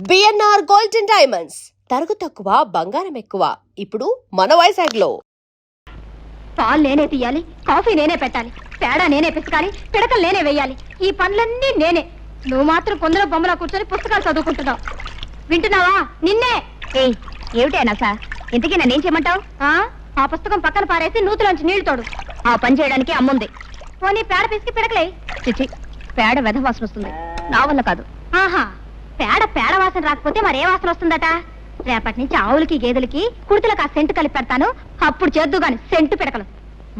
BNR golden diamonds తరుగు తక్కువ బంగారం ఎక్కువ. ఇప్పుడు మన వైజాగ్లో. పాలు నేనే తీయాలి, కాఫీ నేనే పెట్టాలి, పేడ నేనే పిసకాలి, పిడకలు నేనే వేయాలి. ఈ పనులన్నీ నేనే. నువ్వు మాత్రం కొందరు బొమ్మలా కూర్చొని పుస్తకాలు చదువుకుంటున్నావు. వింటున్నావా? నిన్నే. ఏమిటైనా సార్, ఇంతకీ నన్నేం చేయమంటావు? ఆ పుస్తకం పక్కన పారేసి నూతులోంచి నీళ్లు తోడు. ఆ పని చేయడానికి అమ్ముంది. పోనీ పేడ పిసికి పిడకలే. చిచి, పేడ వెధవాసన వస్తుంది, నా వల్ల కాదు. ఆహా, పేడ వాసన రాకపోతే మరే వాసన వస్తుందట. రేపటి నుంచి ఆవులకి గేదెలకి కుర్తులకు ఆ సెంటు కలిపి పెడతాను, అప్పుడు చేద్దు గాని సెంటు పిడకలు.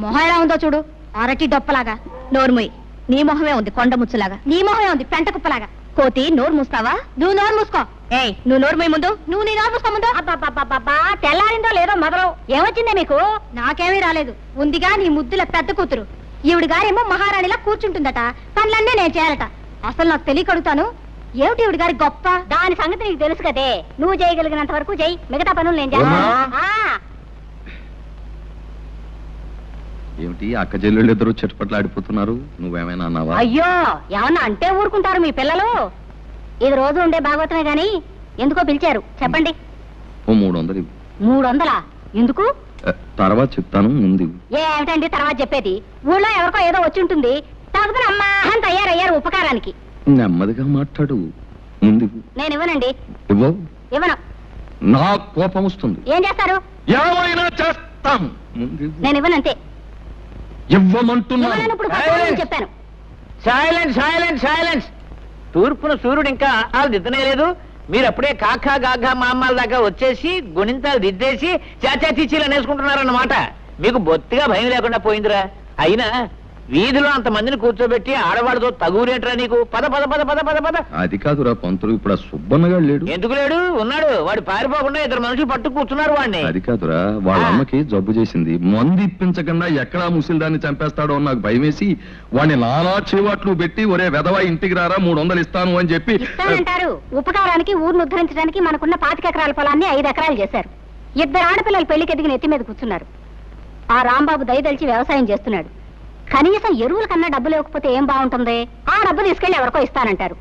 మొహం ఎలా ఉందో చూడు, అరటి డొప్పలాగా. నోరుముయి, నీ మొహమే ఉంది కొండ ముచ్చులాగా. నీ మొహమే ఉంది పెంట కుప్పలాగా. కోతి, నోరు మూస్తావా? నువ్వు నోరు మూసుకో. ఏయ్, నువ్వు నోరుమోయి ముందు. నువ్వు నీ నోరు మూసుకో ముందు. అబ్బా, తెల్లారిందో లేదో మొదలు. ఏమొచ్చిందే మీకు? నాకేమీ రాలేదు. ఉందిగా నీ ముద్దుల పెద్ద కూతురు. ఈవిడ గారేమో మహారాణిలా కూర్చుంటుందట, పనులన్నీ నేను చేయాలట. అసలు నాకు తెలియకడుగుతాను, ఏమిటి ఈవిడ గారి గొప్ప? దాని సంగతి నీకు తెలుసు కదే. నువ్వు చేయగలిగినంత వరకు చెయ్యి, మిగతా పనులు నేను చేస్తాను. ఏమిటి అక్క చెల్లెళ్ళు ఇద్దరు చెట్టుపట్లు ఆడిపోతున్నారు? నువ్వేమైనా అన్నావా? అయ్యో, ఏమన్నా అంటే ఊరుకుంటారు మీ పిల్లలు. ఇది రోజు ఉండే భాగవతమే గాని ఎందుకో పిలిచారు చెప్పండి. ఓ 300. 300? ఎందుకు? తర్వాత చెప్తాను, ముందు. ఏమిటండి తర్వాత చెప్పేది? ఊళ్ళో ఎవరికో ఏదో వచ్చి ఉంటుంది, తాగుతున్న అమ్మా అని తయారయ్యారు ఉపకారానికి. నెమ్మదిగా మాట్లాడు, ముందు. నేను ఇవ్వనండి. ఇవ్వను. నా కోపం వస్తుంది. ఏం చేస్తారు? ఏమైనా చేస్తాం. నేను ఇవ్వనంతే. ఇవ్వమంటున్నాను. చెప్పాను. సైలెన్స్. తూర్పున సూర్యుడు ఇంకా దిద్దనే లేదు, మీరు అప్పుడే కాకా గాఘా మామాల దాకా వచ్చేసి గుణింతాలు దిద్దేసి చాచా చీచీలు అనేసుకుంటున్నారన్నమాట. మీకు బొత్తిగా భయం లేకుండా పోయిందిరా. అయినా వీధిలో అంత మందిని కూర్చోబెట్టి ఆడవాడితో తగురేట్రా నీకు? పద పద పద పద పద పద. అది కాదురా పంతులు, ఇప్పుడు ఆ సుబ్బన్నగాడు లేడు. ఎందుకు లేడు? ఉన్నాడు. వాడు పారిపోకుండా 2 మనుషులు పట్టు కూర్చున్నారు వాడిని. అది కాదురా, వాళ్ళ అమ్మకి జబ్బు చేసింది. మందు ఇప్పించకుండా ఎక్కడా ముసిల్దాన్ని చంపేస్తాడో నాకు భయమేసి వాడిని నానా చేవాట్లు పెట్టి, ఒరే వెధవా ఇంటికి రారా 300 ఇస్తాను అని చెప్పి. ఇస్తానంటారు. ఉపకారానికి ఊరిని ఉద్ధరించడానికి మనకున్న 25 ఎకరాల పొలాన్ని 5 ఎకరాలు చేశారు. 2 ఆడపిల్లలు పెళ్లికి ఎదిగిన ఎత్తి మీద కూర్చున్నారు. ఆ రాంబాబు దయదలిచి వ్యవసాయం చేస్తున్నాడు. కనీసం ఎరువుల కన్నా డబ్బు లేకపోతే ఏం బాగుంటుంది? ఆ డబ్బు తీసుకెళ్లి ఎవరికో ఇస్తానంటారు.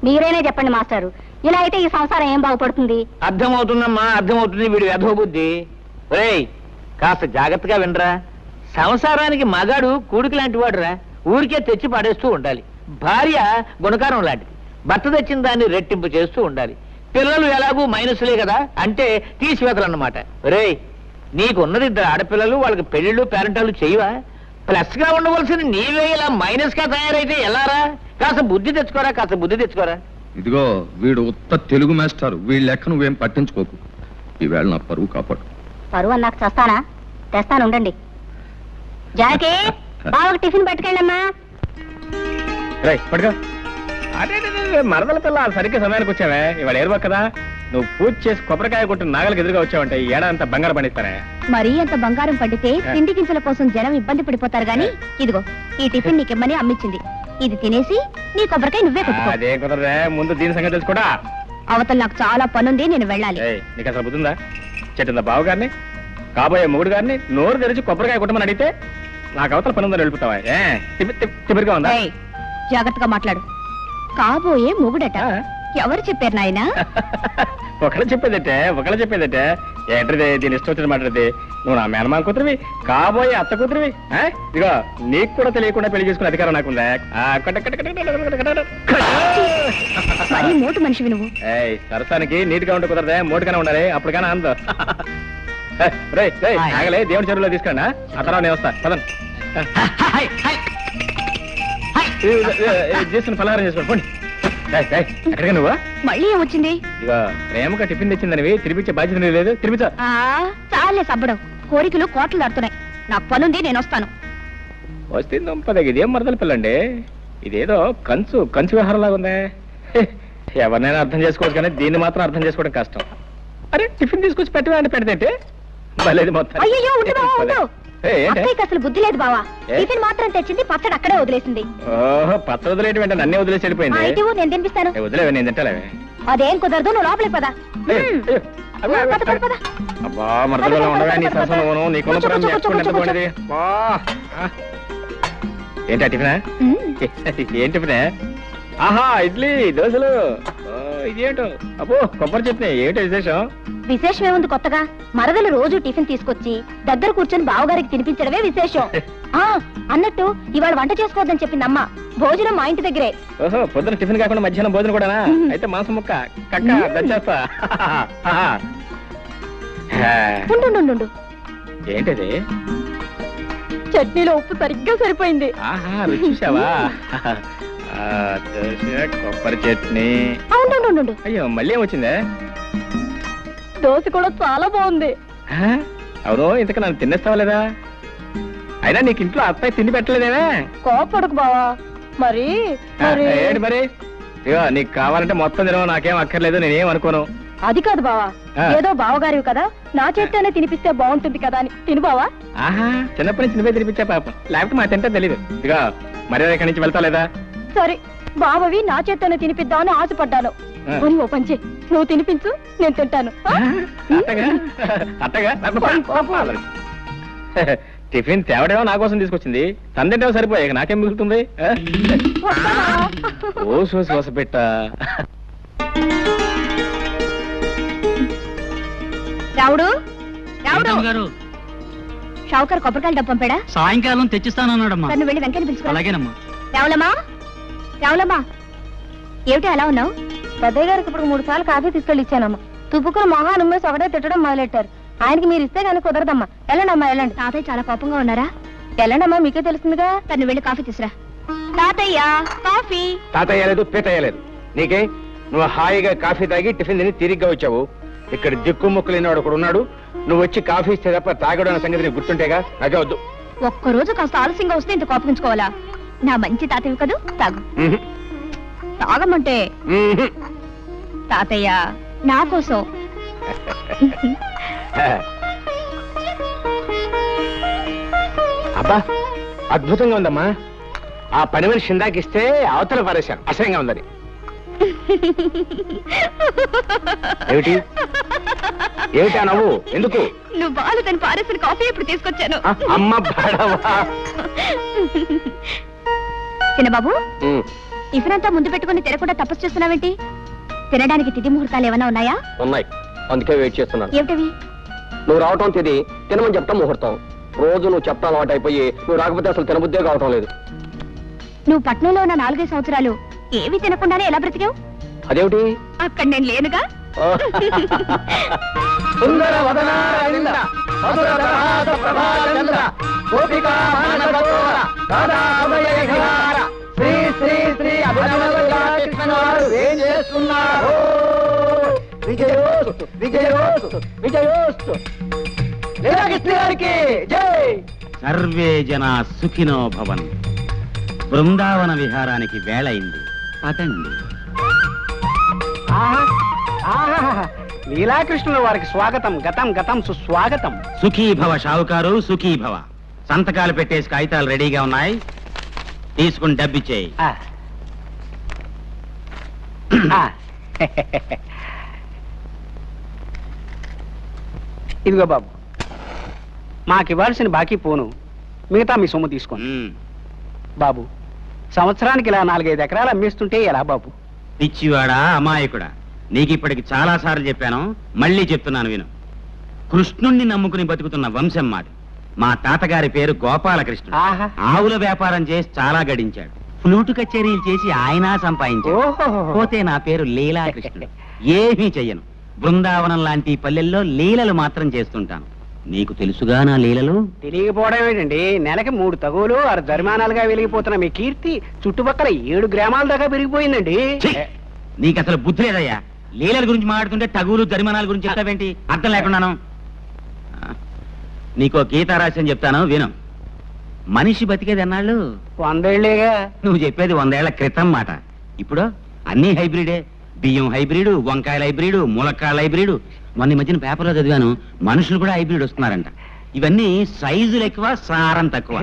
మీరేనే చెప్పండి మాస్టారు, ఇలా అయితే ఈ సంసారం ఏం బాగుపడుతుంది? అర్థమవుతుందమ్మా, అర్థమవుతుంది వీడి వ్యధో బుద్ధి. ఒరేయ్, కాస్త జాగ్రత్తగా వినరా. సంసారానికి మగాడు కూడికి లాంటి వాడురా. ఊరికే తెచ్చి పడేస్తూ ఉండాలి. భార్య గుణకారం లాంటిది, భర్త తెచ్చిన దాన్ని రెట్టింపు చేస్తూ ఉండాలి. పిల్లలు ఎలాగూ మైనస్లే కదా, అంటే తీసివేతలన్నమాట. ఒరేయ్, నీకున్నది 2 ఆడపిల్లలు, వాళ్ళకి పెళ్లిళ్ళు పేరెంటాలు చేయవా? ప్లస్ గా ఉండవలసిన నీవే ఇలా మైనస్ గా తయారైతే ఎలారా? కాస్త బుద్ధి తెచ్చుకోరా. ఇదిగో వీడు ఉత్త తెలుగు మాస్టారు, వీళ్ళ లెక్క నువ్వేం పట్టించుకోకు. ఈవేళ నా పరువు కాపాడు. పరువు అన్నాక చేస్తానా? తెస్తాను ఉండండి. జానకి, బావకు టిఫిన్ పట్టుకెళ్ళమ్మా. అదే మరదల పిల్ల సరిగ్గా సమయానికి వచ్చావే. ఇవాళ ఏరువా కదా, నువ్వు పూజ చేసి కొబ్బరికాయ కొట్టిన నాగలికి ఎదురుగా వచ్చావంటే ఈ ఏడాదంతా బంగారం పండిస్తానే. మరీ అంత బంగారం పండితే తిండి గింజల కోసం జనం ఇబ్బంది పడిపోతారు గాని, ఇదిగో ఈ టిఫిన్ నీకిమ్మని అమ్మిచ్చింది. ఇది తినేసి నీ కొబ్బరికాయ నువ్వే కొట్టుకో. అదే కుదరదే, ముందు దీని సంగతి తెలుసుకోడా. అవతల నాకు చాలా పనుంది, నేను వెళ్ళాలి. నీకు అసలు బుద్ధిందా? చెట్టుందా బావ గారిని, కాబోయే మొగుడు గారిని నోరు తెరిచి కొబ్బరికాయ కొట్టమని అడిగితే నాకు అవతల పని ఉందని వెళ్ళిపోతావా? తిమ్మిరిగా ఉందా? జాగ్రత్తగా మాట్లాడు. కాబోయే మొగుడట ఎవరు చెప్పారు నాయనా? ఒకళ్ళు చెప్పేదటే ఏంటది? దీని ఇష్టం వచ్చిన మాట్లాడితే నువ్వు నా మేనమా కూతురివి, కాబోయే అత్త కూతురివి. ఇదిగో నీకు కూడా తెలియకుండా పెళ్లి చేసుకునే అధికారం నాకుందా? మోటు మనిషివి నువ్వు. సరసానికి నీట్గా ఉంటే కుదరదే, మోటుగానే ఉండాలి, అప్పుడు కానీ అందం. ఆగలే, దేవుడి చెరువులో తీసుకురా, ఆ తర్వాత నేను వస్తా. పదండి, చేసుకుని పలహారం చేసుకోండి. పోండి. ఎక్కడికి నువ్వా? మళ్ళీ ఏమొచ్చింది? ఇక ప్రేమగా టిఫిన్ తెచ్చిందనివి తినిపించే బాధ్యత లేదు. తినిపించా. చాలే సబ్బడం, కోరికలు కోట్లు దాడుతున్నాయి. నాకు పనుంది, నేను వస్తాను. వస్తుంది ఇదేం మరదల పిల్లండి, ఇదేదో కంచు వ్యవహారం లాగా ఉందే. ఎవరినైనా అర్థం చేసుకోవచ్చు కానీ దీన్ని మాత్రం అర్థం చేసుకోవడం కష్టం. అరే, టిఫిన్ తీసుకొచ్చి పెట్టమంటే పెడితే బలేదు మొత్తం. అయ్యో, అసలు బుద్ధి లేదు బావా. టిఫిన్ మాత్రం తెచ్చింది, పచ్చడి అక్కడే వదిలేసింది. ఓహో, పచ్చడి వదిలేటి వెంట నన్నే వదిలేసి వెళ్ళిపోయింది. నేను తినిపిస్తాను. వదిలేవే, నేను తింటాలేవే. అదేం కుదరదు, నువ్వు లోపలికి పదా. అబ్బా మరదలో ఉండవే నీ సరసను, నీకున్న పురం నేర్చుకుంటే. ఏంటా టిఫినా? ఏం టిఫినే? ఆహా, ఇడ్లీ దోశలు. ఇదేంటో అబ్బో కొబ్బరి చట్నీ ఏమిటో విశేషం? విశేషం ఏముంది కొత్తగా? మరదలు రోజు టిఫిన్ తీసుకొచ్చి దగ్గర కూర్చొని బావగారికి తినిపించడమే విశేషం. ఆ అన్నట్టు ఇవాళ వంట చేసుకోవద్దని చెప్పింది అమ్మ. భోజనం మా ఇంటి దగ్గరే. ఓహో, పొద్దున టిఫిన్ కాకుండా మధ్యాహ్నం భోజనం కూడానా? అయితే మాంసం ముక్క కక్క దంచేస్తా. ఉండు ఏంటది? చట్నీలో ఉప్పు సరిగ్గా సరిపోయింది. ఆహా, రుచి చూసావా? దోశ కొబ్బరి చట్నీ. ఉండు అయ్యో, మళ్ళీ ఏమొచ్చిందే? దోశ కూడా చాలా బాగుంది. అవును, ఇంతకు నన్ను తినేస్తావా లేదా? అయినా నీకు ఇంట్లో అత్తయ్య తిండి పెట్టలేదేమే? కోపడకు బావా. మరి ఏంటి మరి? ఇగో నీకు కావాలంటే మొత్తం తినవు, నాకేం అక్కర్లేదు, నేనేం అనుకోను. అది కాదు బావా, ఏదో బావగారివి కదా, నా చేత్తోనే తినిపిస్తే బాగుంటుంది కదా అని తిను బావా. ఆహా, చిన్నప్పటి నుంచి నువ్వే తినిపించా పాపం, లేకపోతే మా తింటే తెలీదు. ఇదిగో మరి ఇక్కడి నుంచి వెళ్తా లేదా? సరే, బావవి నా చేత్తోనే తినిపిద్దామని ఆశపడ్డాను. పోనీ ఓ పంచే, నువ్వు తినిపించు, నేను తింటాను. అట్టగా టిఫిన్ తేవడేమో నా కోసం తీసుకొచ్చింది, తందేటో సరిపోయాక నాకేం మిగులుతుంది? ఓ సోస పెట్ట. రావుడు గారు షావుకారు కొబ్బరికాయలు డబ్బు పంపాడా? సాయంకాలం తెచ్చిస్తానన్నాడమ్మా. నువ్వు వెళ్ళి వెంకని పిలుచుకో. అలాగేనమ్మా. రావులమ్మా, ఏమిటి అలా ఉన్నావు? పెద్దయ్య గారికి ఇప్పుడు 3 సార్లు కాఫీ తీసుకెళ్ళి ఇచ్చానమ్మా. తుప్పుకుని మొహాన్ని ఉమ్మేసి ఒకటే తిట్టడం మొదలెట్టారు. ఆయనకి మీరు ఇస్తే కానీ కుదరదమ్మా. వెళ్ళండమ్మా, వెళ్ళండి. తాతయ్య చాలా కోపంగా ఉన్నారా? వెళ్ళండమ్మా, మీకే తెలుస్తుందిగా. తను వెళ్ళి కాఫీ తీసురా. తాతయ్య కాఫీ. తాతయ్య లేదు, పీతయ్య లేదు. నీకే? నువ్వు హాయిగా కాఫీ తాగి టిఫిన్ తిని తిరిగ్గా వచ్చావు. ఇక్కడ దిక్కు ముక్కు లేనివాడు ఒకడు ఉన్నాడు. నువ్వు వచ్చి కాఫీ ఇస్తే తప్ప తాగడం అనే సంగతి నీకు గుర్తుంటేగా. నాకే వద్దు. ఒక్కరోజు కాస్త ఆలస్యంగా వస్తే ఇంత కోపగించుకోవాలా? నా మంచి తాతయ్య కదూ, తాగు. తాగమంటే తాతయ్య నా కోసం. అబ్బా, అద్భుతంగా ఉందమ్మా. ఆ పని మనిషి ఇందాకిస్తే అవతల పారేశాను, అసహ్యంగా ఉందని. ఏమిటి ఏమిటా నవ్వు? ఎందుకు? నువ్వు బాలు తను పారేసిన కాఫీ ఇప్పుడు తీసుకొచ్చాను. అమ్మ బాడవా. చిన్నబాబు, టిఫిన్ అంతా ముందు పెట్టుకుని తినకుండా తపస్సు చేస్తున్నావేంటి? తినడానికి తిథి ముహూర్తాలు ఏమైనా ఉన్నాయా? ఉన్నాయి, అందుకే వెయిట్ చేస్తున్నాను. ఏమిటవి? నువ్వు రావటం తిది, తినమని చెప్తాం ముహూర్తం. రోజు నువ్వు చెప్తా అలవాటు అయిపోయి నువ్వు రాకపోతే అసలు తినబుద్దే కావటం లేదు. నువ్వు పట్నంలో ఉన్న 4-5 సంవత్సరాలు ఏవి తినకుండానే ఎలా బ్రతికావు? అదేమిటి? అక్కడ నేను లేనుగా. సుందర వదన రవీంద్ర, మధుర దరహాస ప్రభాచంద్ర, గోపికా మానసరోవర, రాధా హృదయ విహార, శ్రీ శ్రీ శ్రీ అభినవ కృష్ణ వారు ఏం చేస్తున్నారు? విజయోస్తు విజయోస్తు విజయోస్తు. లీలాకృష్ణ గారికి జై. సర్వే జనా సుఖినో భవన్. బృందావన విహారానికి వేళయింది, పదండి. లీలాకృష్ణుల వారికి స్వాగతం, గతం గతం సుస్వాగతం. సుఖీభవ షావుకారు, సుఖీభవ. సంతకాలు పెట్టేసి కాగితాలు రెడీగా ఉన్నాయి, తీసుకుని డబ్బిచ్చేయి. ఇదిగో బాబు, మాకు ఇవ్వాల్సిన బాకీ పోను, మిగతా మీ సొమ్ము తీసుకోండి. బాబు, సంవత్సరానికి ఇలా 4-5 ఎకరాలు అమ్మేస్తుంటే ఎలా బాబు? పిచ్చివాడా, అమాయకుడా, నీకిప్పటికి చాలా సార్లు చెప్పాను, మళ్ళీ చెప్తున్నాను విను. కృష్ణుణ్ణి నమ్ముకుని బతుకుతున్న వంశం మాది. మా తాతగారి పేరు గోపాలకృష్ణుడు. ఆహా. ఆవుల వ్యాపారం చేసి చాలా గడించాడు. ఫ్లూటు కచేరీలు చేసి ఆయన సంపాదించాడు. పోతే నా పేరు లీలాకృష్ణుడు. ఏమీ చెయ్యను. బృందావనం లాంటి పల్లెల్లో లీలలు మాత్రం చేస్తుంటాను. నీకు తెలుసుగా నా లీలలు? తెలియకపోవడం ఏంటండి, నెలకి 3 తగులు 6 జరిమానాలుగా వెలిగిపోతున్న మీ కీర్తి చుట్టుపక్కల 7 గ్రామాల దాకా పెరిగిపోయిందండి. నీకు అసలు బుద్ధి లేదయ్యా. లీలల గురించి మాట్లాడుతుంటే తగులు జరిమానాల గురించి చెప్తావేంటి? అర్థం లేకున్నాను. నీకో గీతారాశ్యం చెప్తాను విను. మనిషి బతికేది అన్నాళ్ళు 100 ఏళ్లేగా. నువ్వు చెప్పేది 100 ఏళ్ల క్రితం మాట. ఇప్పుడు అన్ని హైబ్రిడే. బియ్యం హైబ్రిడ్, వంకాయల హైబ్రిడ్, ములక్కాయల హైబ్రిడ్. మొన్న మధ్యన పేపర్లో చదివాను, మనుషులు కూడా హైబ్రిడ్ వస్తున్నారంట. ఇవన్నీ సైజులు ఎక్కువ, సారం తక్కువ.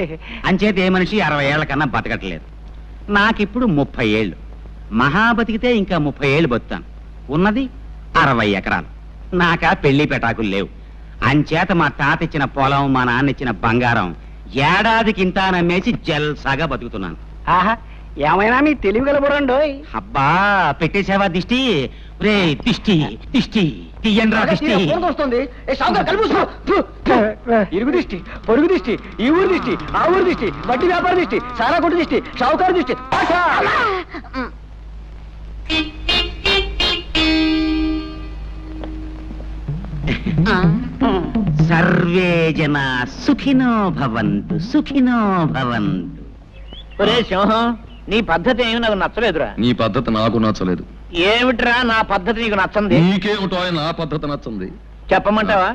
అంచేత ఏ మనిషి 60 ఏళ్ల కన్నా బతకట్లేదు. నాకిప్పుడు 30 ఏళ్ళు. మహా బతికితే ఇంకా 30 ఏళ్ళు బతుకుతాను. ఉన్నది 60 ఎకరాలు. నాకా పెళ్లి పెటాకులు లేవు. అంచేత మా తాత ఇచ్చిన పొలం, మా నాన్న ఇచ్చిన బంగారం ఏడాదికి ఇంత నమ్మేసి జల్సాగా బతుకుతున్నాను. ఆహా, ఏమైనా మీ తెలివి గలబడండోయ్. అబ్బా, పెట్టేసావా దిష్టి? రే దిష్టి దిష్టి తీయండ్రా దిష్టి. వస్తుంది ఇరుగు దిష్టి, పొరుగు దిష్టి, ఈ ఊరు దిష్టి, ఆ ఊరు దిష్టి, వడ్డీ వ్యాపార దిష్టి, సారా కొట్టు దిష్టి, షావుకారు దిష్టి. సర్వే జన సుఖినో భవంతు సుఖినో భవంతు. ఒరే సింహం, నీ పద్ధతి ఏమి నాకు నచ్చలేదురా. నీ పద్ధతి నాకు నచ్చలేదు. ఏమిట్రా నా పద్ధతి నీకు నచ్చంది? నీకేమిటో నా పద్ధతి నచ్చంది. చెప్పమంటావా?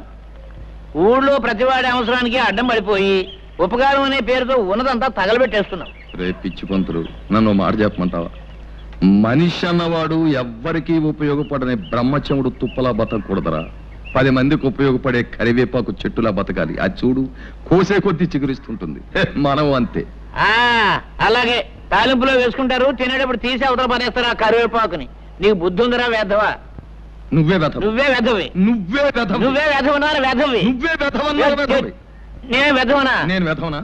ఊళ్ళో ప్రతివాడి అవసరానికి అడ్డం పడిపోయి ఉపకారం అనే పేరుతో ఉన్నదంతా తగలబెట్టేస్తున్నావు. రే పిచ్చి పంతులు, నన్ను మాట చెప్పమంటావా? మనిషి అన్నవాడు ఎవ్వరికీ ఉపయోగపడని బ్రహ్మచముడు తుప్పలా బతకూడదరా. 10 మందికి ఉపయోగపడే కరివేపాకు చెట్టులా బతకాలి. అది చూడు, కోసే కొద్దీ చిగురిస్తుంటుంది. మనం అంతే. అలాగే తాలింపులో వేసుకుంటారు, తినేటప్పుడు తీసి అవతల పడేస్తారు ఆ కరివేపాకుని. నీకు బుద్ధి ఉందిరా వేధవా? నువ్వే వెధవ. నువ్వే వెధవి. నువ్వే వెధవ. నువ్వే వెధవనారు వెధవి. నువ్వే వెధవన్నారు వెధవి. నేను వెధవనా? నేను వెధవనా?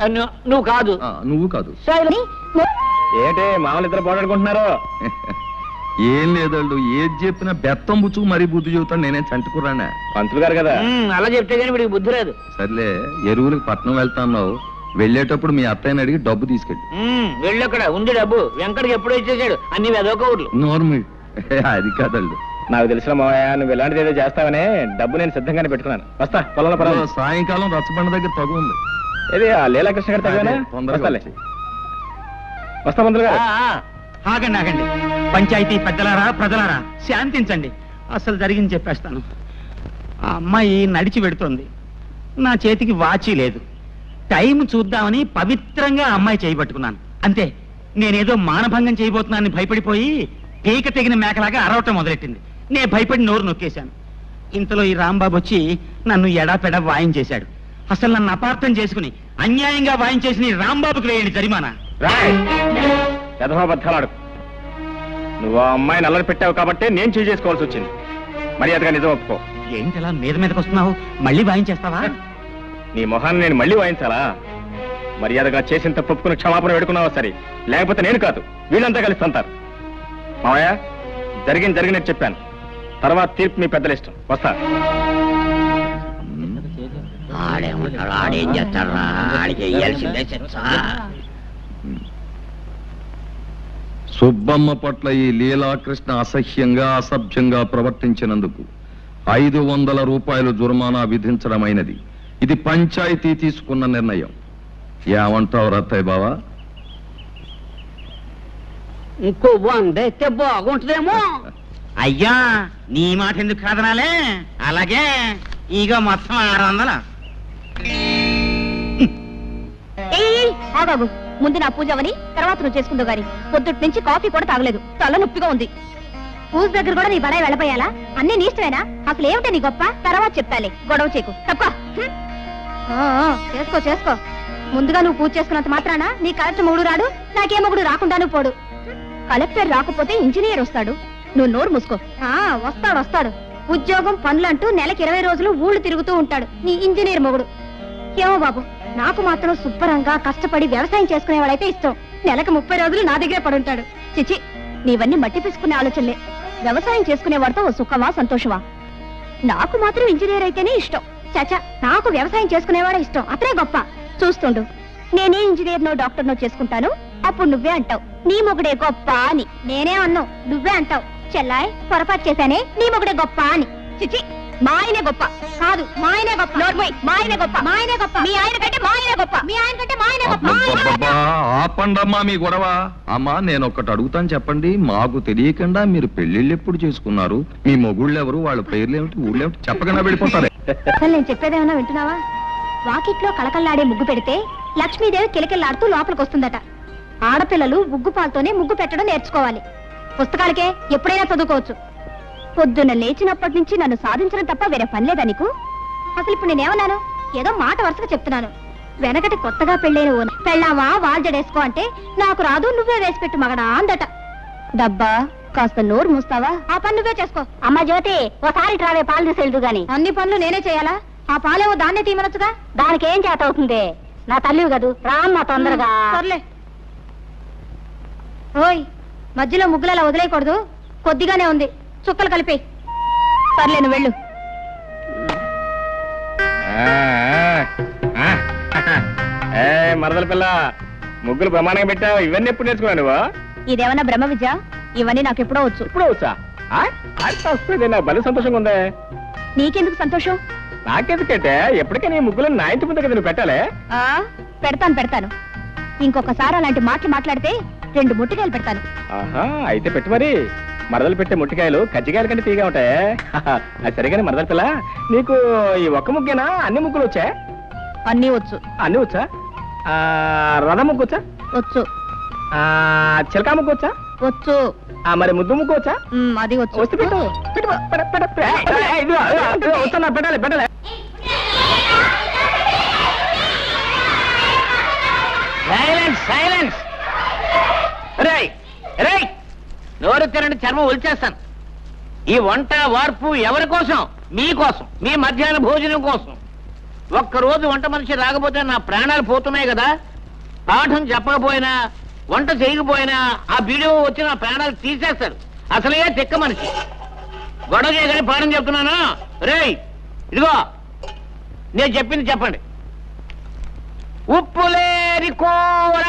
నువ్వు కాదు. నువ్వు కాదు. ఏంటి మామూలు ఇద్దరు పోరాడుకుంటున్నారు? ఏం లేదండు, ఏది చెప్పినా బెత్తం బుచ్చు మరీ బుద్ధి చెబుతాను. నేనేం చంటుకురానా? పంతులు గారు కదా. అలా చెప్తే కానీ వీడికి బుద్ధి లేదు. సర్లే, ఎరువులకు పట్నం వెళ్తాన్నావు, వెళ్ళేటప్పుడు మీ అత్తయ్యని అడిగి డబ్బు తీసుకెళ్ళి. వెళ్ళక్కడ ఉంది డబ్బు. వెంకటకి ఎప్పుడో ఇచ్చేసాడు అన్ని వెదవకూడలు. నోర్మి అది కాదండు. నాకు తెలిసిన మావయ్య, నువ్వు ఇలాంటిది ఏదో చేస్తావనే డబ్బు నేను సిద్ధంగానే పెట్టుకున్నాను. వస్తా పొలంలో పర్వాలేదు. సాయంకాలం రచ్చబండ దగ్గర తగు ఉంది. ఏది ఆ లీలాకృష్ణ గారి తగ్గనా? తొందరగా వస్తా పంతులు గారు. ఆగండి ఆగండి, పంచాయతీ పెద్దలారా ప్రజలారా శాంతించండి. అసలు జరిగింది చెప్పేస్తాను. ఆ అమ్మాయి నడిచి పెడుతోంది, నా చేతికి వాచి లేదు. టైం చూద్దామని పవిత్రంగా ఆ అమ్మాయి చేయబట్టుకున్నాను. అంతే, నేనేదో మానభంగం చేయబోతున్నానని భయపడిపోయి పీక తెగిన మేకలాగా అరవటం మొదలెట్టింది. నేను భయపడి నోరు నొక్కేశాను. ఇంతలో ఈ రాంబాబు వచ్చి నన్ను ఎడాపెడా వాయించేశాడు. అసలు నన్ను అపార్థం చేసుకుని అన్యాయంగా వాయించేసిన ఈ రాంబాబుకి వేయండి జరిమానా. యథాబద్ధాలాడు. నువ్వు ఆ అమ్మాయిని అల్లరి పెట్టావు కాబట్టి నేను చేయి చేసుకోవాల్సి వచ్చింది. మర్యాదగా నిజం ఒప్పుకో. ఏంటిలా మీదకి వస్తున్నావు? మళ్ళీ వాయించేస్తావా? నీ మొహాన్ని నేను మళ్ళీ వాయించాలా? మర్యాదగా చేసిన తప్పుకుని క్షమాపణ పెడుకున్నావా సరే, లేకపోతే నేను కాదు వీళ్ళంతా కలిసి తంతారు. మావయ్య, జరిగినట్టు చెప్పాను. తర్వాత తీర్పు మీ పెద్దల ఇష్టం. వస్తా. ఆడేం చేస్తాడా? ఆడికి వేయాల్సిందే శిక్ష. సుబ్బమ్మ పట్ల ఈ లీలాకృష్ణ అసహ్యంగా అసభ్యంగా ప్రవర్తించినందుకు 500 రూపాయలు జుర్మానా విధించడమైనది. ఇది పంచాయతీ తీసుకున్న నిర్ణయం. ఏమంటావు రత్తయ్య బావా? ఇంకో 100 అయితే బాగుంటుందేమో. అయ్యా, నీ మాట ఎందుకు కాదనాలే? అలాగే ఇక మొత్తం 600. బాబు, ముందు నా పూజ అవని తర్వాత నువ్వు చేసుకుందో గాని పొద్దుటి నుంచి కాఫీ కూడా తాగలేదు. తల నొప్పిగా ఉంది. పూజ దగ్గర కూడా నీ బడాయి వెళ్ళపోయాలా? అన్ని నీ ఇష్టమేనా? అసలు ఏమిటో నీ గొప్ప? తర్వాత చెప్తాలే, గొడవ చేకు. తక్కువ చేసుకో చేసుకో. ముందుగా నువ్వు పూజ చేసుకున్నంత మాత్రాన నీ కలెక్టర్ మొగుడు రాడు, నాకే మొగుడు రాకుండాను పోడు. కలెక్టర్ రాకపోతే ఇంజనీర్ వస్తాడు. నువ్వు నోరు మూసుకో. వస్తాడు. ఉద్యోగం పనులంటూ నెలకి 20 రోజులు ఊళ్ళు తిరుగుతూ ఉంటాడు నీ ఇంజనీర్ మొగుడు. ఏమో బాబు, నాకు మాత్రం శుభ్రంగా కష్టపడి వ్యవసాయం చేసుకునేవాడైతే ఇష్టం. నెలకు 30 రోజులు నా దగ్గరే పడుంటాడు. చిచి, నీవన్నీ మట్టి పిసుకునే ఆలోచనలే. వ్యవసాయం చేసుకునేవాడితో ఓ సుఖమా సంతోషమా? నాకు మాత్రం ఇంజనీర్ అయితేనే ఇష్టం. చాచా, నాకు వ్యవసాయం చేసుకునేవాడే ఇష్టం. అతనే గొప్ప. చూస్తుండు, నేనే ఇంజనీర్నో డాక్టర్నో చేసుకుంటాను. అప్పుడు నువ్వే అంటావు నీ మొగుడే గొప్ప అని. నేనే అన్నావు, నువ్వే అంటావు చెల్లాయ్ పొరపాటు చేశానే, నీ మొగుడే గొప్ప అని. చిచి, మా ఆయనే గొప్ప కాదు, మా ఆయనే గొప్ప. మా ఆయనే గొప్ప, మా ఆయనే గొప్ప. మీ ఆయన కంటే మా ఆయనే గొప్ప, మీ ఆయన కంటే మా ఆయనే గొప్ప. అబ్బబ్బబ్బా, ఆపండమ్మా మీ గొడవ. అమ్మా, నేను ఒక్కటి అడుగుతాను చెప్పండి. మాకు తెలియకుండా మీరు పెళ్లిళ్ళు ఎప్పుడు చేసుకున్నారు? మీ మొగుళ్ళు ఎవరు? వాళ్ళ పేర్లు ఏమిటి, ఊళ్ళో ఏమిటి చెప్పకుండా వెళ్ళిపోతారే. అసలు నేను చెప్పేదేమన్నా వింటున్నావా? వాకిట్లో కళకళ్ళాడే ముగ్గు పెడితే లక్ష్మీదేవి కిలకిల్లాడుతూ లోపలికి వస్తుందట. ఆడపిల్లలు ముగ్గు పాలతోనే ముగ్గు పెట్టడం నేర్చుకోవాలి. పుస్తకాలకే ఎప్పుడైనా చదువుకోవచ్చు. పొద్దున్న లేచినప్పటి నుంచి నన్ను సాధించడం తప్ప వేరే పని లేదా నీకు? అసలు ఇప్పుడు నేనేమన్నాను? ఏదో మాట వరుసగా చెప్తున్నాను. వెనకటి కొత్తగా పెళ్ళైన ఓ పెళ్ళావా వాల్జడేసుకో అంటే నాకు రాదు, నువ్వే వేసి పెట్టు మగడా అందట. డబ్బా, కాస్త నోరు మూస్తావా? ఆ పని నువ్వే చేసుకో. అమ్మ జ్యోతి, ఓసారి ట్రావే పాలు తీసేయదు గాని. అన్ని పనులు నేనే చేయాలా? ఆ పాలేవో దాన్నే తీయమనొచ్చుగా. దానికి ఏం చేత అవుతుంది? నా తల్లివి కదూ, రామ్మా తొందరగా. సర్లే. ఓయ్, మధ్యలో ముగ్గులలా వదిలేయకూడదు. కొద్దిగానే ఉంది, చుక్కలు కలిపే. సర్లే నువ్వు వెళ్ళు. మరదల పిల్ల ముగ్గులు ప్రమాణంగా పెట్టావు. ఇవన్నీ ఎప్పుడు నేర్చుకున్నావు నువ్వు? ఇదేమన్నా బ్రహ్మ విద్య? ఇవన్నీ నాకు ఎప్పుడో వచ్చు. ఇప్పుడు వచ్చా నా భలే సంతోషంగా ఉందే. నీకెందుకు సంతోషం? నాకెందుకంటే ఎప్పటికీ నీ ముగ్గులు నా ఇంటి ముందు కదా నువ్వు పెట్టాలే. ఆ పెడతాను. ఇంకొకసారి అలాంటి మాటలు మాట్లాడితే 2 ముట్టికాయలు పెడతాను. ఆహా, అయితే పెట్టు మరి. మరదలు పెట్టే ముట్టికాయలు కజ్జికాయల కంటే తీగా ఉంటాయి. అది సరిగానే మరదల పిల్ల, నీకు ఈ ఒక్క ముగ్గేనా అన్ని ముగ్గులు వచ్చా? అన్నీ వచ్చు. అన్ని వచ్చా? రథ ముగ్గు వచ్చా? వచ్చు. చిలకా ముగ్గు వచ్చా? వచ్చు. మరి ముద్దు ముగ్గు వచ్చా? అది వచ్చు. వస్తే పెట్టు. వచ్చా, పెట్టాలి. సైలెన్స్. నోరు తెరండి, చర్మం ఒలిచేస్తాను. ఈ వంట వార్పు ఎవరి కోసం? మీకోసం, మీ మధ్యాహ్న భోజనం కోసం. ఒక్కరోజు వంట మనిషి రాకపోతే నా ప్రాణాలు పోతున్నాయి కదా. పాఠం చెప్పకపోయినా, వంట చేయకపోయినా ఆ వీడియో వచ్చి నా ప్రాణాలు తీసేస్తాడు. అసలే తిక్క మనిషి. గొడవ చేయగానే పాఠం చెప్తున్నాను. రేయ్ ఇదిగో, నేను చెప్పింది చెప్పండి. ఉప్పులేని కూర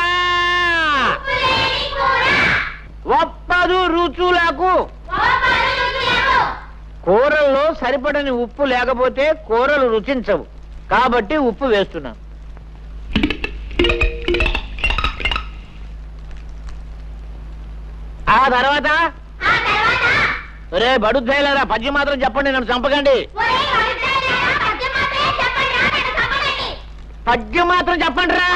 ఒప్పదు రుచులకు. కూరల్లో సరిపడని ఉప్పు లేకపోతే కూరలు రుచించవు. కాబట్టి ఉప్పు వేస్తున్నాను. ఆ తర్వాత రే బడుద్దాయిలారా, పద్యం మాత్రం చెప్పండి, నన్ను చంపకండి. పద్యం మాత్రం చెప్పండి రా.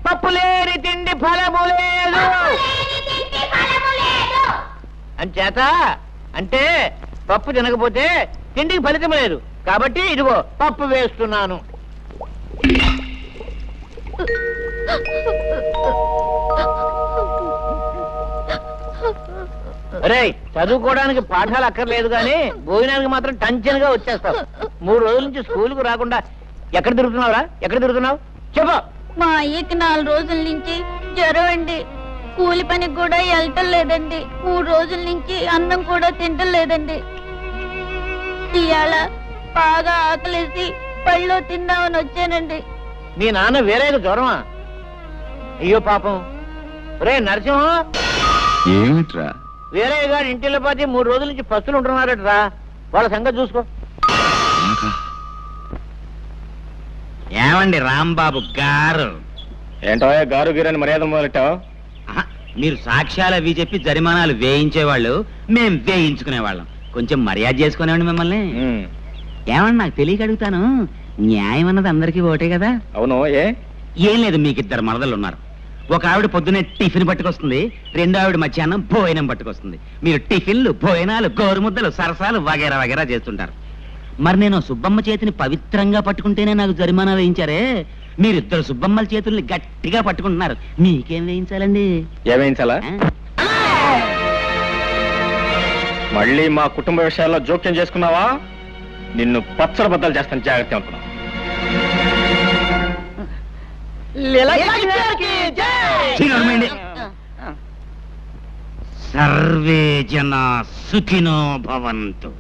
పప్పులేని తిండి ఫలము లేదు అంచేత, అంటే పప్పు తినకపోతే తిండికి ఫలితం లేదు. కాబట్టి ఇదిగో పప్పు వేస్తున్నాను. రే చదువుకోవడానికి పాఠాలు అక్కర్లేదు కానీ భోజనానికి మాత్రం టెన్షన్గా వచ్చేస్తావు. 3 రోజుల నుంచి స్కూల్కు రాకుండా ఎక్కడ తిరుగుతున్నావు చెప్పు. మా అయ్యకి 4 రోజుల నుంచి జ్వరం అండి. కూలి పనికి కూడా వెళ్ళటం లేదండి. 3 రోజుల నుంచి అన్నం కూడా తింటం లేదండి. ఇవాళ బాగా ఆకలేసి పళ్ళు తిందామని వచ్చానండి. నీ నాన్న వేరేగా జ్వరమా? అయ్యో పాపం. రే నరసింహం, ఏమిట్రా? వేరే గారి ఇంటిలో పోతే 3 రోజుల నుంచి పస్తులు ఉంటున్నారటరా. వాళ్ళ సంగతి చూసుకో. ఏమండి రాంబాబు గారు? ఏంటో గారు గీరని మర్యాద మొదలెట్టావు? మీరు సాక్ష్యాలు అవి చెప్పి జరిమానాలు వేయించేవాళ్ళు, మేం వేయించుకునేవాళ్ళం. కొంచెం మర్యాద చేసుకునేవాడి మిమ్మల్ని. ఏమన్నా నాకు తెలియక అడుగుతాను, న్యాయం అన్నది అందరికీ ఒకటే కదా? అవును. ఏం లేదు, మీకు 2 మరదలు ఉన్నారు. ఒక ఆవిడ పొద్దున్నే టిఫిన్ పట్టుకొస్తుంది, 2వ ఆవిడ మధ్యాహ్నం భోజనం పట్టుకొస్తుంది. మీరు టిఫిన్లు, భోజనాలు, గోరుముద్దలు, సరసాలు వగేరా వగేరా చేస్తుంటారు. మరి నేను సుబ్బమ్మ చేతిని పవిత్రంగా పట్టుకుంటేనే నాకు జరిమానా వేయించారే, మీరిద్దరు సుబ్బమ్మల చేతుల్ని గట్టిగా పట్టుకుంటున్నారు. మీకేం వేయించాలండి? ఏమేయించాలా? మళ్ళీ మా కుటుంబ విషయాల్లో జోక్యం చేసుకున్నావా నిన్ను పచ్చడి బద్దలు చేస్తాను, జాగ్రత్త అనుకున్నావు. సర్వే జన సుఖినో భవంతు.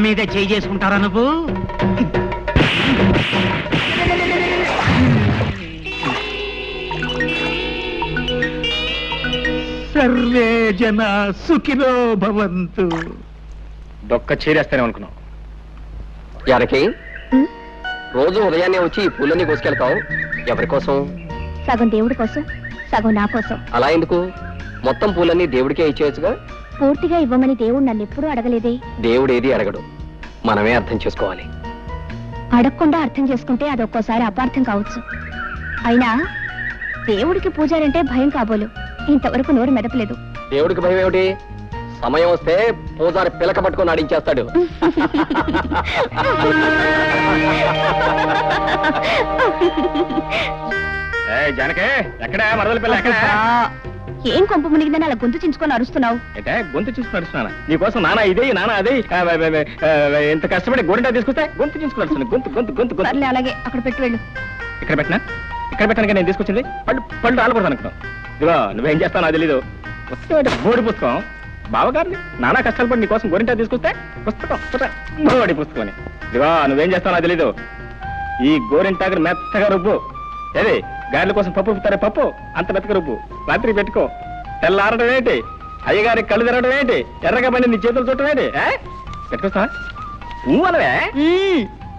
మీద చేయి చేసుకుంటారా నువ్వు? సర్వే జన సుఖినో భవంతు. దొక్క చీరేస్తానే అనుకున్నావు. జానకి, రోజు ఉదయాన్నే వచ్చి ఈ పూలన్నీ కోసుకెళ్తావు. ఎవరి కోసం? సగం దేవుడి కోసం, సగం నా కోసం. అలా ఎందుకు? మొత్తం పూలన్నీ దేవుడికే ఇచ్చేయచ్చుగా. పూర్తిగా ఇవ్వమని దేవుడు నన్ను ఎప్పుడూ అడగలేదే. దేవుడు ఏది అడగడు, మనమే అర్థం చేసుకోవాలి. అడగకుండా అర్థం చేసుకుంటే అదొక్కోసారి అపార్థం కావచ్చు. అయినా దేవుడికి పూజారంటే భయం కాబోలు. ఇంతవరకు నోరు మెదపలేదు. దేవుడికి భయం ఏమిటి? సమయం వస్తే పూజారి పిలక పట్టుకొని ఆడించేస్తాడు. జానకే, ఎక్కడ మరదల పిల్ల ఎక్కడ? ఏం కొంప మునిగిందని అలా గొంతు చించుకొని అరుస్తున్నావు? అంటే గొంతు చూసుకుని నడుస్తున్నాను నీకోసం. నానా ఇదే నానా అదే ఎంత కష్టపడి గోరింటా తీసుకొస్తే గొంతు చూసుకుని నడుస్తున్నాను. గొంతు గొంతు గొంతు గొంతు. సర్లే, అలాగే అక్కడ పెట్టి వెళ్ళు. ఇక్కడ పెట్టినా? ఇక్కడ పెట్టాను నేను తీసుకొచ్చింది పళ్ళు పళ్ళు రాలకూడదు అనుకున్నాను. ఇదిగో నువ్వేం చేస్తానో తెలీదు. పుస్తకం బోడి పుస్తకం. బావగారిని నానా కష్టాలు పడి నీకోసం గోరింటా తీసుకొస్తే పుస్తకం బోడి పుస్తకం అని. ఇదిగో నువ్వేం చేస్తానో తెలీదు. ఈ గోరింటాకు మెత్తగా రుబ్బు. ఏది గారెల కోసం పప్పు రుబ్బుతారే, పప్పు అంత మెత్తగా రుబ్బు. రాత్రి పెట్టుకో. తెల్లారడం ఏంటి? అయ్యగారి కళ్ళు తెరవడం ఏంటి? ఎర్రగా పడి నీ చేతులు చుట్టం ఏంటి? పెట్టుకొస్తా అనవే.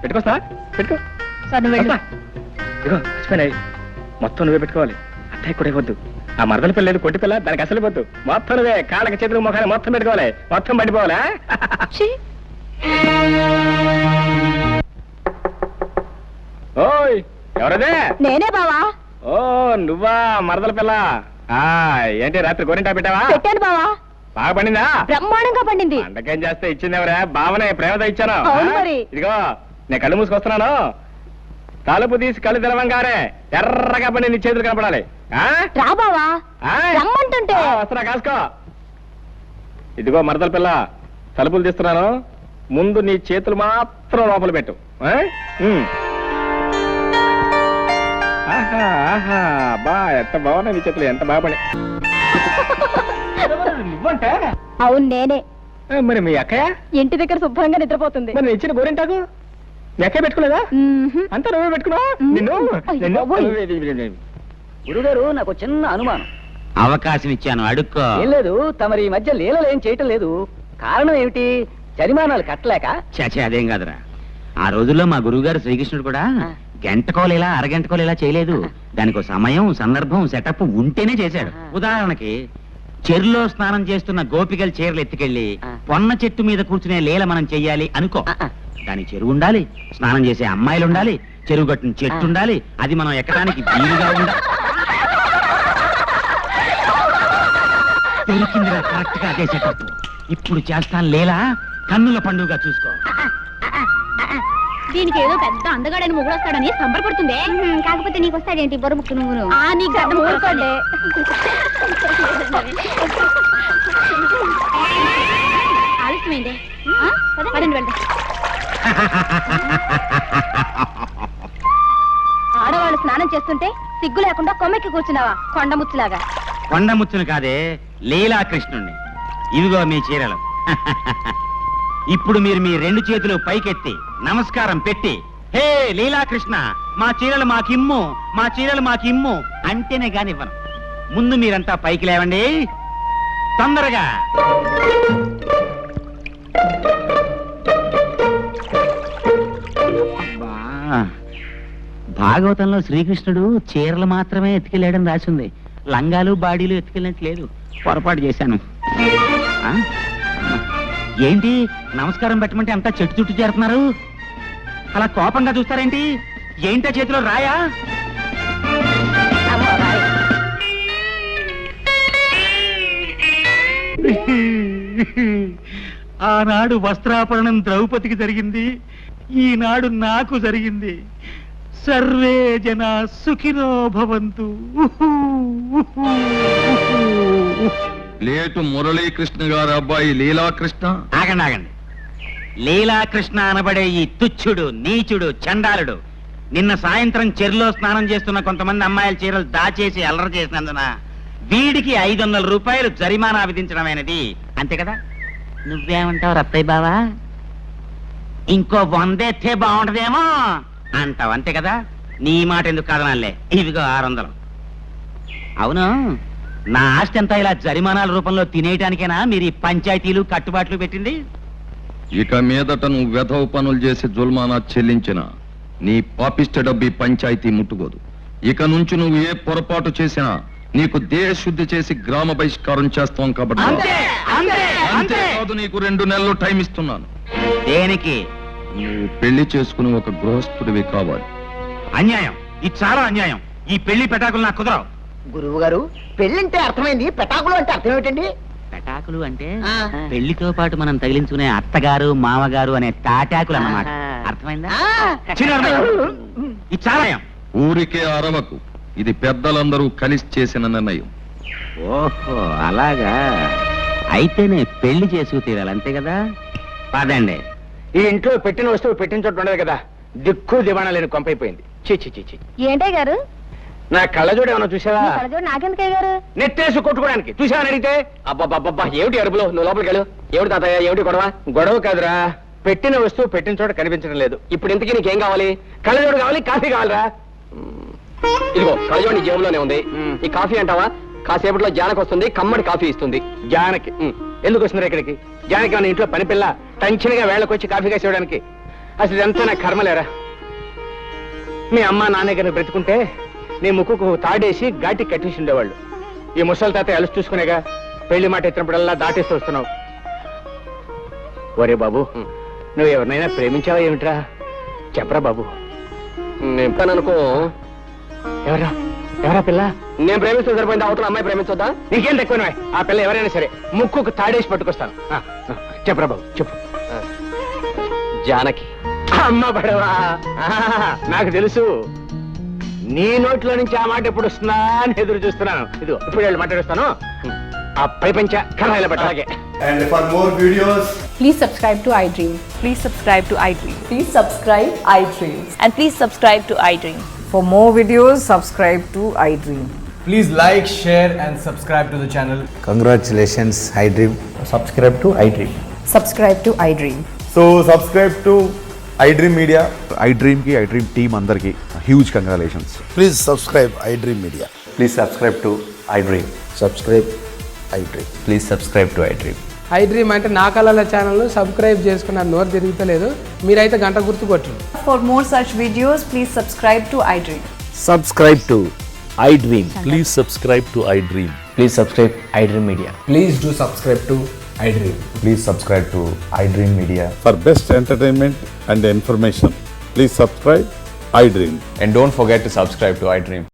పెట్టుకొస్తా పెట్టుకో. ఇదిగో మర్చిపోయినాయి, మొత్తం నువ్వే పెట్టుకోవాలి. అత్తయ్య కూడా ఇవ్వద్దు. ఆ మరదల పిల్ల లేదు, కొట్టి పిల్ల, దానికి అసలు ఇవ్వద్దు. మొత్తం నువ్వే కాళ్ళకి చేతులకు మొఖాన్ని మొత్తం పెట్టుకోవాలి. మొత్తం పడిపోవాలా? ఓయ్ ఎవరదే? నేనే బావా. ఓ నువ్వా మరదల పిల్ల? ఏంటి రాత్రి గోరింటా పెట్టావా? పెట్టాను బావా. బాగా పండిందా? బ్రహ్మాండంగా పండింది. అంతకేం చేస్తే ఇచ్చిందెవరా? బావనే ప్రేమతో ఇచ్చాను. అవును మరి. ఇదిగో నేను కళ్ళు మూసుకొస్తున్నాను. తలుపు తీసి కళ్ళు తెరవంగానే ఎర్రగా పని నీ చేతులు కనపడాలి. రా బావా, రమ్మంటుంటే. వస్తున్నా, కాసుకో. ఇదిగో మరదల పిల్ల, తలుపులు తీస్తున్నాను. ముందు నీ చేతులు మాత్రం లోపల పెట్టు. ఆహా ఆహా, బా ఎంత బాగున్నాయి నీ చేతులు, ఎంత బాగా పని. నువ్వంటే? అవును నేనే. మరి మీ అక్కయ్య ఇంటి దగ్గర శుభ్రంగా నిద్రపోతుంది. మరి ఇచ్చిన గోరింటాకు మీ అక్కయ్య పెట్టుకోలేదా? అంతా నువ్వే పెట్టుకున్నావు. గురుగారు, నాకు చిన్న అనుమానం. అవకాశం ఇచ్చాను, అడుక్కో. ఏం లేదు, తమరి ఈ మధ్య లీలలు ఏం చేయటం లేదు. కారణం ఏమిటి? జరిమానాలు కట్టలేక? చచ్చే అదేం కాదురా. ఆ రోజుల్లో మా గురువుగారు శ్రీకృష్ణుడు కూడా గంటకోలేలా అరగంటకోలేలా చేయలేదు. దానికి సమయం, సందర్భం, సెటప్ ఉంటేనే చేశాడు. ఉదాహరణకి చెరులో స్నానం చేస్తున్న గోపికల చీరలు ఎత్తుకెళ్ళి పొన్న చెట్టు మీద కూర్చునే లీల మనం చెయ్యాలి అనుకో. దానికి చెరువు ఉండాలి, స్నానం చేసే అమ్మాయిలు ఉండాలి, చెరువు గట్టున చెట్టు ఉండాలి, అది మనం ఎక్కడానికి వీలుగా ఉండాలి. దొరికిందిరా కరెక్ట్ గా అదే సెటప్. ఇప్పుడు చేస్తాను లీలా, కన్నుల పండుగ చూసుకో. దీనికి ఏదో పెద్ద అందగాడని మొగుడొస్తాడని సంబరపడుతుంది. కాకపోతే నీకు వస్తాడేంటి బొర ముక్కు నువ్వు? ఊరుకోండి. ఆలస్యమైంది, పదండి వెళ్దాం. ఆడవాళ్ళు స్నానం చేస్తుంటే సిగ్గు లేకుండా కొమ్మెక్కి కూర్చున్నావా కొండముచ్చులాగా? కొండముచ్చును కాదే, లీలాకృష్ణుణ్ణి. ఇదిగో మీ చీరలు. ఇప్పుడు మీరు మీ రెండు చేతులు పైకెత్తి నమస్కారం పెట్టి, హే లీలాకృష్ణ, మా చీరలు మాకిమ్ము, మా చీరలు మాకిమ్ము అంటేనే కానివ్వను. ముందు మీరంతా పైకి లేవండి, తొందరగా. భాగవతంలో శ్రీకృష్ణుడు చీరలు మాత్రమే ఎత్తుకెళ్ళాడని రాసింది. లంగాలు బాడీలు ఎత్తుకెళ్ళినట్లేదు. పొరపాటు చేశాను. ఏంటి నమస్కారం పెట్టమంటే అంతా చెట్టు చుట్టూ చేరుతున్నారు? అలా కోపంగా చూస్తారేంటి? ఏంటో చేతిలో రాయా? ఆనాడు వస్త్రాపరణం ద్రౌపదికి జరిగింది, ఈనాడు నాకు జరిగింది. సర్వే జన సుఖినో భవంతు. లేటు మురళీకృష్ణ గారు అబ్బాయి లీలాకృష్ణ. ఆగండి ఆగండి. లీలాకృష్ణ అనబడే ఈ తుచ్చుడు, నీచుడు, చండాలుడు నిన్న సాయంత్రం చెరులో స్నానం చేస్తున్న కొంతమంది అమ్మాయిల చీరలు దాచేసి అల్లరి చేసినందున వీడికి 500 రూపాయలు జరిమానా విధించడమైనది. అంతే కదా? నువ్వేమంటావు రత్తయ్య బావా? ఇంకో 100 ఎత్తే బాగుంటదేమో అంటావు అంతే కదా. నీ మాట ఎందుకు కాదనాలే, ఇదిగో 600. అవును, నా ఆస్తి అంతా ఇలా జరిమానాల రూపంలో తినేయటానికేనా మీరు ఈ పంచాయతీలు కట్టుబాట్లు పెట్టింది? ఇక మీదట నువ్వు వెధవ పనులు చేసి జుల్మానా చెల్లించిన నీ పాపిష్ట డబ్బు ఈ పంచాయతీ ముట్టుకోదు. ఇక నుంచి నువ్వు ఏ పొరపాటు చేసినా నీకు దేశశుద్ధి చేసి గ్రామ బహిష్కారం చేస్తాం కాబట్టి అంతేకాదు, నీకు 2 నెలలు టైం ఇస్తున్నాను. దేనికి? నువ్వు పెళ్లి చేసుకుని ఒక గృహస్థుడివి కావాలి. అన్యాయం, ఇది చాలా అన్యాయం. ఈ పెళ్లి పెటాకులు నాకు కుదరవు. గురువు గారు, పెళ్ళంటే అర్థమైంది, పెటాకులు అంటే అర్థం ఏమిటండి? పెటాకులు అంటే ఆ. పెళ్లితో పాటు మనం తగిలించుకునే అత్తగారు మామగారు అనే తాటాకులు అన్నమాట. అర్థమైందా? ఇది చాలా అన్యాయం. ఊరికే అరవకు, ఇది పెద్దలందరూ కలిసి చేసిన నిర్ణయం. ఓహో అలాగా, అయితేనే పెళ్లి చేసుకు తీరాలి అంతే కదా. పదండి. ఈ ఇంట్లో పెట్టిన వస్తువు పెట్టిన చోట ఉండదు కదా, దిక్కు దివాణా లేని కొంపైపోయింది. చీ. ఏంటే గారు? నా కళ్ళజోడు ఏమన్నా చూసావా? నాకెందుకయ్య గారు? నెత్తేసి కొట్టుకోవడానికి చూసావని అడిగితే అబ్బా ఏమిటి అరుపులో, నువ్వు లోపలికి వెళ్ళు. ఏమిటి తాతయ్య, ఏమిటి గొడవ కాదురా, పెట్టిన వస్తువు పెట్టిన చోట కనిపించడం లేదు. ఇప్పుడు ఇంతకీ నీకేం కావాలి? కళ్ళజోడు కావాలి, కాఫీ కావాలరా? ఇదిగో కళ్ళజోడు నీ జేబులోనే ఉంది. ఈ కాఫీ అంటావా? కాసేపట్లో జానకి వస్తుంది, కమ్మడి కాఫీ ఇస్తుంది. జానకి ఎందుకు వస్తున్నారు ఇక్కడికి? జానకి మన ఇంట్లో పని పిల్ల టెన్షన్గా వేళకొచ్చి కాఫీ కాసి ఇవ్వడానికి. అసలు ఇదంతా నా కర్మలేరా. మీ అమ్మ నాన్న గారిని బ్రతుకుంటే నీ ముక్కుకు తాడేసి ఘాటి కట్టేసి ఉండేవాళ్ళు. ఈ ముసలి తాత అలసి చూసుకునేగా పెళ్లి మాట ఎత్తినప్పుడల్లా దాటేస్తూ వస్తున్నావు. ఒరే బాబు, నువ్వు ఎవరినైనా ప్రేమించావా ఏమిట్రా? చెప్పరా బాబు. నేను అనుకో. ఎవరా పిల్ల? నేను ప్రేమిస్తే సరిపోయింది, అవతల అమ్మాయి ప్రేమించొద్దా? నీకేం తక్కువ. ఆ పిల్ల ఎవరైనా సరే ముక్కుకు తాడేసి పట్టుకొస్తాను. చెప్పరా బాబు, చెప్పు. జానకి. అమ్మ పడవా, నాకు తెలుసు. నీ నోట్లో నుంచి ఆ మాట ఎప్పుడు వస్తుందా అని ఎదురు చూస్తున్నాను. ఇదిగో ఇప్పుడు వెళ్ళి మాట్లాడుస్తాను. ఆ పై పంచ కర్రాయిల పట్ట అలాగే. And for more videos, Please subscribe to iDream. Please subscribe to iDream. Please subscribe iDream. And please subscribe to iDream. For more videos, subscribe to iDream. please like, share and subscribe to the channel. Congratulations, iDream. Subscribe to iDream. Subscribe to iDream. So subscribe to iDream Media. iDream ki iDream team andarki huge congratulations. Please subscribe iDream Media. Please subscribe to iDream. Subscribe iDream. Please subscribe to iDream. iDream అంటే నా కళల channel subscribe చేసుకున్న నోరు తిరుగుతలేదు, మీరైతే గంట గుర్తు కొట్టండి. For more such videos, please subscribe to iDream. Subscribe to iDream. Please subscribe to iDream. Please subscribe iDream Media. Please do subscribe to iDream. Please subscribe to iDream Media. For best entertainment and information, please subscribe iDream. And don't forget to subscribe to iDream.